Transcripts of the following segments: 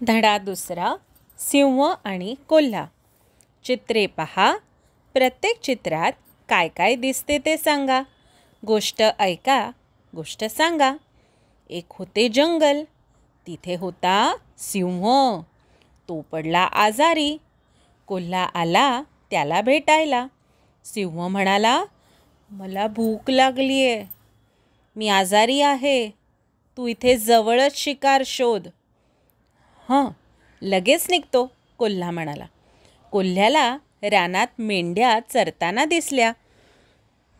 धडा दुसरा, सिंह आणि कोल्हा. चित्रे पहा. प्रत्येक चित्रात काय काय दिसते ते सांगा. गोष्ट ऐका, गोष्ट सांगा. एक होते जंगल. तिथे होता सिंह. तो पडला आजारी. कोल्हा आला त्याला भेटायला. सिंह म्हणाला, मला भूक लागली आहे. मी आजारी आहे. तू इथे जवळच शिकार शोध. लगेच निघतो, कोल्हा म्हणाला. कोल्ह्याला रानात मेंढ्या चरताना दिसल्या.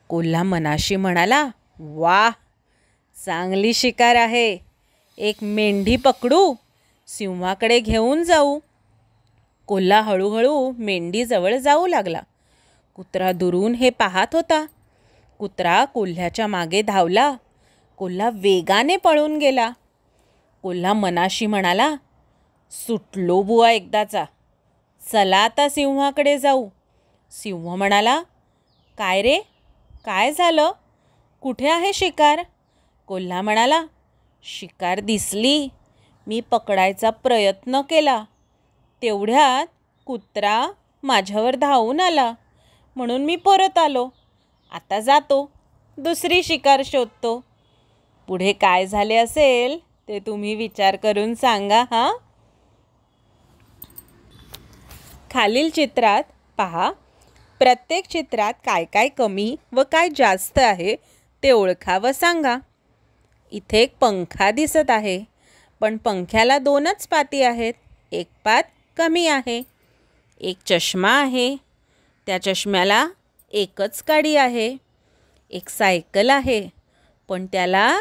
कोल्हा मनाशी म्हणाला, वाह, चांगली शिकार आहे. एक मेंढी पकडू, सिंहाकडे घेऊन जाऊ. कोल्हा हळूहळू मेंढीजवळ जाऊ लागला. कुत्रा दुरून हे पाहत होता. कुत्रा कोल्ह्याच्या मागे धावला. कोल्हा वेगाने पळून गेला. कोल्हा मनाशी म्हणाला, सुटलो बुवा एकदाचा. चला आता सिंहाकडे जाऊ. सिंह म्हणाला, काय रे, काय झालं? कुठे आहे शिकार? कोल्हा म्हणाला, शिकार दिसली. मी पकडायचा प्रयत्न केला. तेवढ्यात कुत्रा माझ्यावर धावून आला. म्हणून मी परत आलो. आता जातो, दुसरी शिकार शोधतो. पुढे काय झाले असेल ते तुम्ही विचार करून सांगा. खालील चित्रात पहा. प्रत्येक चित्रात काय काय कमी व काय जास्त आहे ते ओळखा व सांगा. इथे एक पंखा दिसत आहे, पण पंख्याला 2च पाती आहेत. एक पात कमी आहे. एक चष्मा आहे, त्या चष्म्याला एकच काडी आहे. एक सायकल आहे, पण त्याला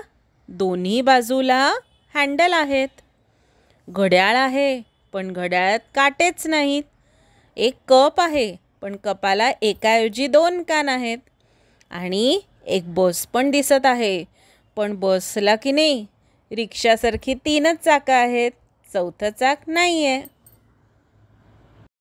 दोन्ही बाजूला हँडल आहेत. घड्याळ आहे, पण घड्याळात काटेच नाहीत. एक कप आहे, पण कपाला एकाऐवजी 2 कान आहेत. आणि एक बस पण दिसत आहे, पण बसला की नाही रिक्षासारखी 3च चाकं आहेत, 4थं चाक नाही आहे.